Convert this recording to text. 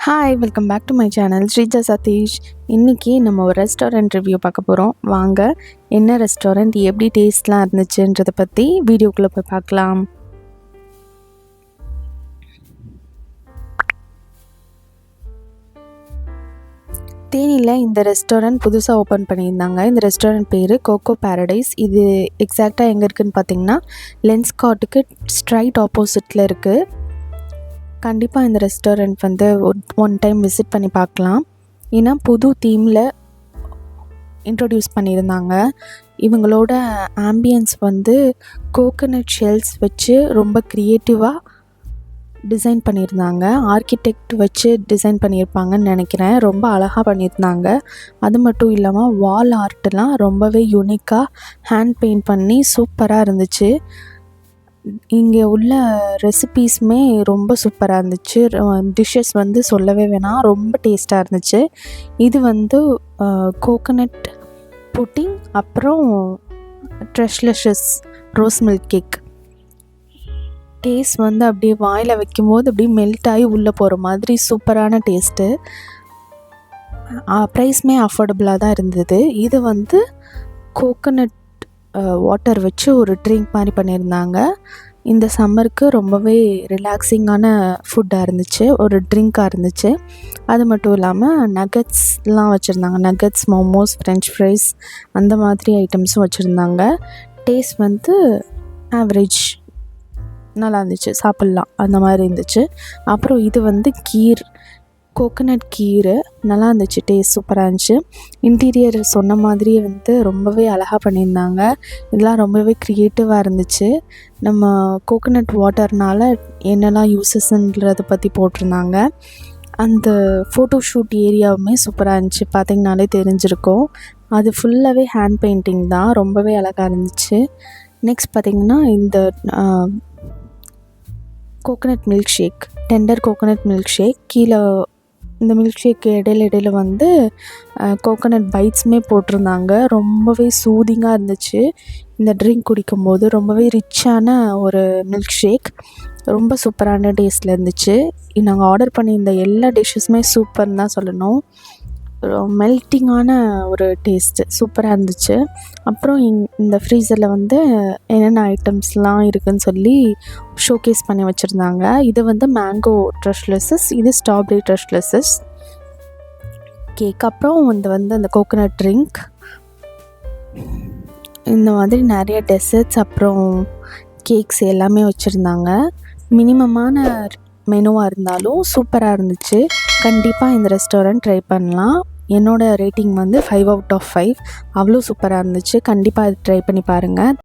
Hi welcome back to my channel Sreeja Sathish. இன்றைக்கி நம்ம ஒரு ரெஸ்டாரண்ட் ரிவ்யூ பார்க்க போகிறோம். வாங்க, என்ன ரெஸ்டாரண்ட், எப்படி டேஸ்ட்லாம் இருந்துச்சுன்றதை பற்றி வீடியோக்குள்ளே போய் பார்க்கலாம். தேனியில் இந்த ரெஸ்டாரண்ட் புதுசாக ஓப்பன் பண்ணியிருந்தாங்க. இந்த ரெஸ்டாரண்ட் பேர் கோகோ பேரடைஸ். இது எக்ஸாக்டாக எங்கே இருக்குதுன்னு பார்த்தீங்கன்னா லென்ஸ்கார்ட்டுக்கு ஸ்ட்ரைட் ஆப்போசிட்டில் இருக்குது. கண்டிப்பாக இந்த ரெஸ்டாரண்ட் வந்து ஒன் டைம் விசிட் பண்ணி பார்க்கலாம். ஏன்னா புது தீமில் இன்ட்ரொடியூஸ் பண்ணியிருந்தாங்க. இவங்களோட ஆம்பியன்ஸ் வந்து கோகனட் ஷெல்ஸ் வச்சு ரொம்ப க்ரியேட்டிவாக டிசைன் பண்ணியிருந்தாங்க. ஆர்கிடெக்ட் வச்சு டிசைன் பண்ணியிருப்பாங்கன்னு நினைக்கிறேன். ரொம்ப அழகாக பண்ணியிருந்தாங்க. அது மட்டும் இல்லாமல் வால் ஆர்ட்லாம் ரொம்பவே யூனிக்காக ஹேண்ட் பெயிண்ட் பண்ணி சூப்பராக இருந்துச்சு. இங்கே உள்ள ரெசிபீஸுமே ரொம்ப சூப்பராக இருந்துச்சு. டிஷ்ஷஸ் வந்து சொல்லவே வேணாம், ரொம்ப டேஸ்ட்டாக இருந்துச்சு. இது வந்து கோகனட் புட்டிங், அப்புறம் ட்ரெஷ்லெஷஸ் ரோஸ் மில்க் கேக். டேஸ்ட் வந்து அப்படியே வாயில் வைக்கும்போது அப்படியே மெல்ட் ஆகி உள்ளே போகிற மாதிரி சூப்பரான டேஸ்ட்டு. ப்ரைஸுமே அஃபோர்டபுளாக தான் இருந்தது. இது வந்து கோகனட் வாட்டர் வச்சு ஒரு ட்ரிங்க் மாதிரி பண்ணியிருந்தாங்க. இந்த சம்மருக்கு ரொம்பவே ரிலாக்ஸிங்கான ஃபுட்டாக இருந்துச்சு, ஒரு ட்ரிங்காக இருந்துச்சு. அது மட்டும் இல்லாமல் நகட்ஸ்லாம் வச்சுருந்தாங்க. நகட்ஸ், மோமோஸ், ஃப்ரெஞ்ச் ஃப்ரைஸ் அந்த மாதிரி ஐட்டம்ஸும் வச்சுருந்தாங்க. டேஸ்ட் வந்து ஆவரேஜ், நல்லா இருந்துச்சு, சாப்பிட்லாம் அந்த மாதிரி இருந்துச்சு. அப்புறம் இது வந்து கீர், கோகனட் கீர் நல்லா இருந்துச்சு. டேஸ்ட் சூப்பராக இருந்துச்சு. இன்டீரியர் சொன்ன மாதிரியே வந்து ரொம்பவே அழகாக பண்ணியிருந்தாங்க. இதெல்லாம் ரொம்பவே க்ரியேட்டிவாக இருந்துச்சு. நம்ம கோகனட் வாட்டர்னால் என்னெல்லாம் யூஸஸ்ன்றதை பற்றி போட்டிருந்தாங்க. அந்த ஃபோட்டோ ஷூட் ஏரியாவுமே சூப்பராக இருந்துச்சு, பார்த்திங்கனாலே தெரிஞ்சிருக்கும். அது ஃபுல்லாகவே ஹேண்ட் பெயிண்டிங் தான், ரொம்பவே அழகாக இருந்துச்சு. நெக்ஸ்ட் பார்த்திங்கன்னா இந்த coconut milk shake, tender coconut milk shake. கீழே இந்த மில்க் ஷேக் இடையில வந்து கோகனட் பைட்ஸுமே போட்டிருந்தாங்க. ரொம்பவே சூதிங்காக இருந்துச்சு இந்த ட்ரிங்க் குடிக்கும்போது. ரொம்பவே ரிச்சான ஒரு மில்க் ஷேக், ரொம்ப சூப்பரான டேஸ்ட்டில் இருந்துச்சு. நாங்கள் ஆர்டர் பண்ணியிருந்த எல்லா டிஷ்ஷஸுமே சூப்பர்னு தான் சொல்லணும். மெல்ட்டிங்கான ஒரு டேஸ்ட்டு சூப்பராக இருந்துச்சு. அப்புறம் இந்த ஃப்ரீசரில் வந்து என்னென்ன ஐட்டம்ஸ்லாம் இருக்குதுன்னு சொல்லி ஷோகேஸ் பண்ணி வச்சுருந்தாங்க. இது வந்து மேங்கோ ட்ரெஷ்லெஸஸ், இது ஸ்ட்ராபெரி ட்ரெஷ்லெஸஸ் கேக். அப்புறம் இது வந்து அந்த கோகனட் ட்ரிங்க், இந்த மாதிரி நிறைய டெசர்ட்ஸ் அப்புறம் கேக்ஸ் எல்லாமே வச்சுருந்தாங்க. மினிமமான மெனுவாக இருந்தாலும் சூப்பராக இருந்துச்சு. கண்டிப்பாக இந்த ரெஸ்டாரண்ட் ட்ரை பண்ணலாம். என்னோடய ரேட்டிங் வந்து 5 out of 5. அவ்வளோ சூப்பராக இருந்துச்சு. கண்டிப்பாக அது ட்ரை பண்ணி பாருங்கள்.